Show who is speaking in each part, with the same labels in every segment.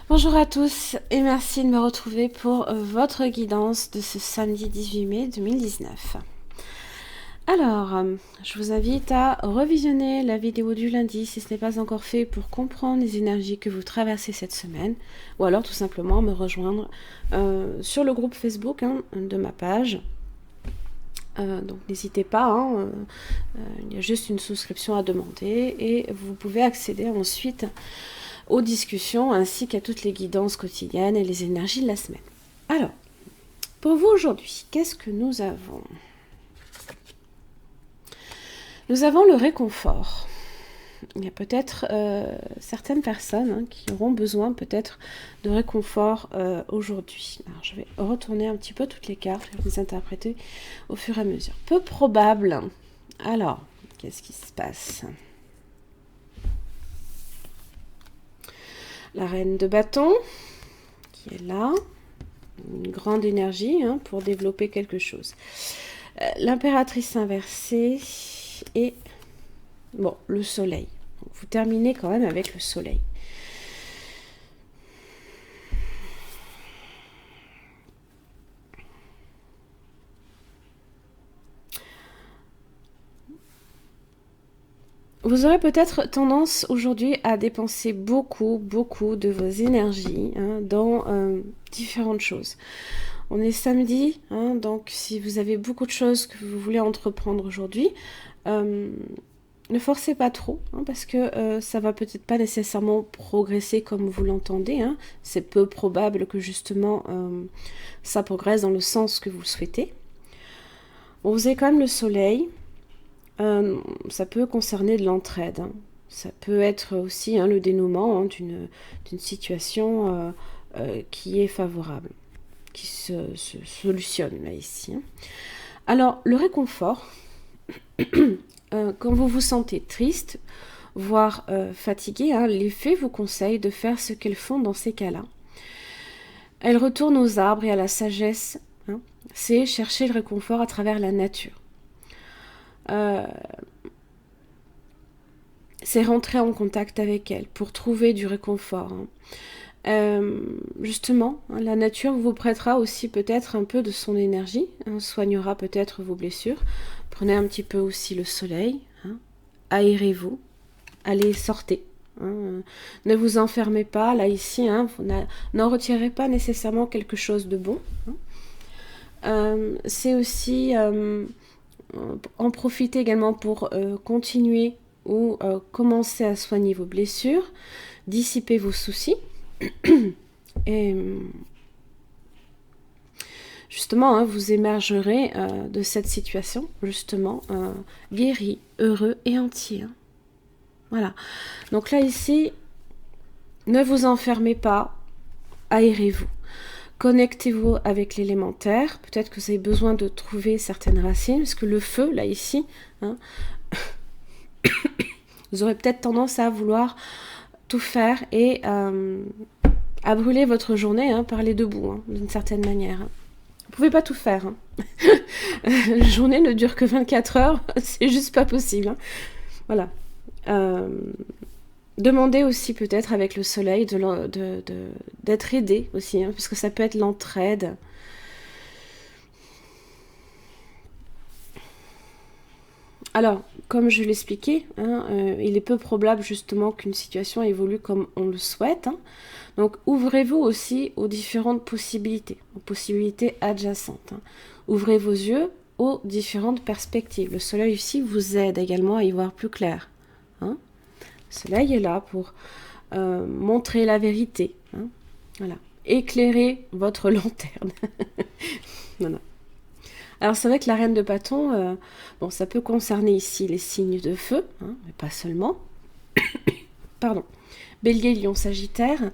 Speaker 1: Bonjour à tous et merci de me retrouver pour votre guidance de ce samedi 18 mai 2019. Alors, je vous invite à revisionner la vidéo du lundi si ce n'est pas encore fait pour comprendre les énergies que vous traversez cette semaine, ou alors tout simplement me rejoindre sur le groupe Facebook de ma page. Donc n'hésitez pas, il y a juste une souscription à demander et vous pouvez accéder ensuite aux discussions ainsi qu'à toutes les guidances quotidiennes et les énergies de la semaine. Alors, pour vous aujourd'hui, qu'est-ce que nous avons ? Nous avons le réconfort. Il y a peut-être certaines personnes qui auront besoin peut-être de réconfort aujourd'hui. Alors, je vais retourner un petit peu toutes les cartes et les interpréter au fur et à mesure. Peu probable. Alors, qu'est-ce qui se passe ? La reine de bâton, qui est là, une grande énergie pour développer quelque chose. L'impératrice inversée et bon, le soleil. Vous terminez quand même avec le soleil. Vous aurez peut-être tendance aujourd'hui à dépenser beaucoup de vos énergies dans différentes choses. On est samedi, donc si vous avez beaucoup de choses que vous voulez entreprendre aujourd'hui, ne forcez pas trop, parce que ça va peut-être pas nécessairement progresser comme vous l'entendez. C'est peu probable que justement ça progresse dans le sens que vous le souhaitez. Bon, vous avez quand même le soleil. Ça peut concerner de l'entraide. Ça peut être aussi le dénouement d'une situation qui est favorable, qui se solutionne là ici. Alors, le réconfort, quand vous vous sentez triste, voire fatigué, les fées vous conseillent de faire ce qu'elles font dans ces cas-là. Elles retournent aux arbres et à la sagesse. C'est chercher le réconfort à travers la nature. C'est rentrer en contact avec elle pour trouver du réconfort. Justement, la nature vous prêtera aussi peut-être un peu de son énergie, soignera peut-être vos blessures. Prenez un petit peu aussi le soleil, aérez-vous, allez, sortez. Ne vous enfermez pas, là ici, n'en retirez pas nécessairement quelque chose de bon. C'est aussi en profiter également pour continuer ou commencer à soigner vos blessures, dissiper vos soucis et justement vous émergerez de cette situation justement guéri, heureux et entier. Voilà, donc là ici, ne vous enfermez pas, aérez-vous. Connectez-vous avec l'élémentaire. Peut-être que vous avez besoin de trouver certaines racines, parce que le feu, là, ici, vous aurez peut-être tendance à vouloir tout faire et à brûler votre journée par les deux bouts, d'une certaine manière. Vous pouvez pas tout faire. La journée ne dure que 24 heures, c'est juste pas possible. Voilà. Demandez aussi peut-être avec le soleil d'être aidé aussi, parce que ça peut être l'entraide. Alors, comme je l'expliquais, il est peu probable justement qu'une situation évolue comme on le souhaite. Donc, ouvrez-vous aussi aux différentes possibilités, aux possibilités adjacentes. Ouvrez vos yeux aux différentes perspectives. Le soleil ici vous aide également à y voir plus clair. Le soleil est là pour montrer la vérité. Voilà. Éclairer votre lanterne. Voilà. Alors c'est vrai que la reine de bâton, ça peut concerner ici les signes de feu, mais pas seulement. pardon, Bélier, Lion, Sagittaire.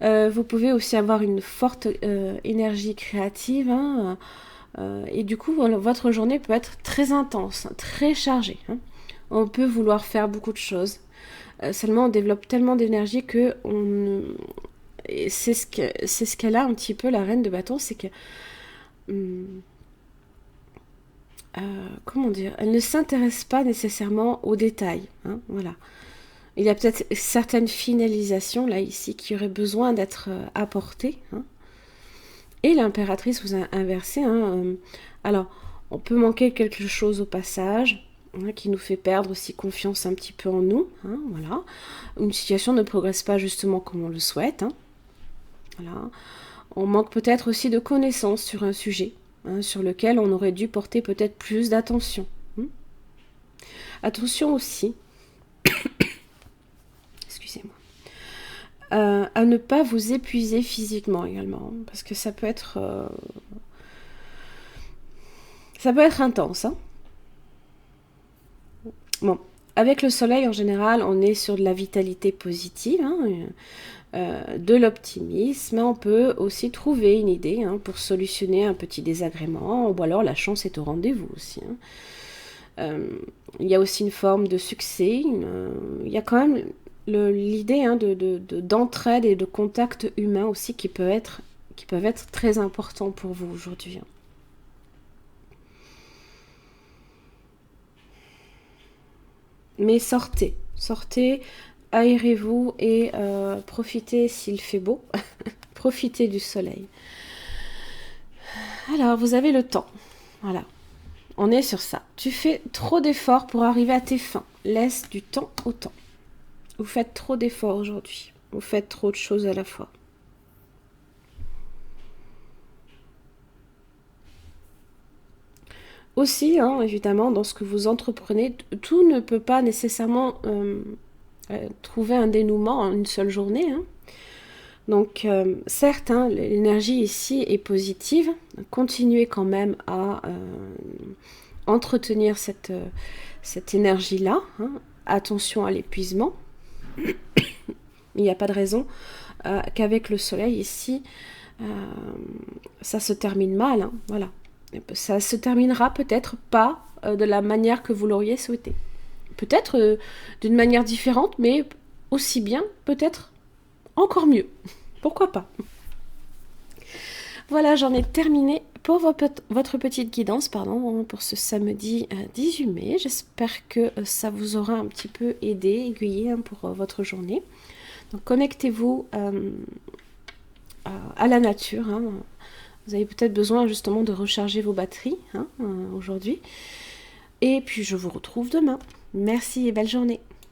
Speaker 1: Vous pouvez aussi avoir une forte énergie créative, hein, et du coup, votre journée peut être très intense, très chargée. Hein. On peut vouloir faire beaucoup de choses. Seulement, on développe tellement d'énergie que c'est ce qu'elle a un petit peu, la reine de bâton, c'est que... comment dire, elle ne s'intéresse pas nécessairement aux détails. Hein, voilà. Il y a peut-être certaines finalisations, là, ici, qui auraient besoin d'être apportées. Hein. Et l'impératrice vous a inversé. Hein, alors, on peut manquer quelque chose au passage, hein, qui nous fait perdre aussi confiance un petit peu en nous. Hein, voilà. Une situation ne progresse pas justement comme on le souhaite. Hein. Voilà. On manque peut-être aussi de connaissances sur un sujet, hein, sur lequel on aurait dû porter peut-être plus d'attention. Hein. Attention aussi, excusez-moi, à ne pas vous épuiser physiquement également, parce que ça peut être intense. Hein. Bon, avec le soleil en général, on est sur de la vitalité positive, hein, de l'optimisme. On peut aussi trouver une idée, hein, pour solutionner un petit désagrément, ou alors la chance est au rendez-vous aussi. Hein. Il y a aussi une forme de succès. Il y a quand même l'idée, hein, d'entraide et de contact humain aussi qui peuvent être très importants pour vous aujourd'hui. Hein. Mais sortez, aérez-vous et profitez s'il fait beau. Profitez du soleil. Alors, vous avez le temps. Voilà. On est sur ça. Tu fais trop d'efforts pour arriver à tes fins. Laisse du temps au temps. Vous faites trop d'efforts aujourd'hui. Vous faites trop de choses à la fois. Aussi, hein, évidemment, dans ce que vous entreprenez, tout ne peut pas nécessairement trouver un dénouement en une seule journée. Hein. Donc, certes, hein, l'énergie ici est positive. Continuez quand même à entretenir cette énergie-là. Hein. Attention à l'épuisement. Il n'y a pas de raison qu'avec le soleil ici, ça se termine mal. Hein. Voilà. Ça se terminera peut-être pas de la manière que vous l'auriez souhaité. Peut-être d'une manière différente, mais aussi bien, peut-être encore mieux. Pourquoi pas? Voilà, j'en ai terminé pour votre petite guidance, pardon, pour ce samedi 18 mai. J'espère que ça vous aura un petit peu aidé, aiguillé, hein, pour votre journée. Donc connectez-vous à la nature. Hein. Vous avez peut-être besoin justement de recharger vos batteries, hein, aujourd'hui. Et puis je vous retrouve demain. Merci et belle journée.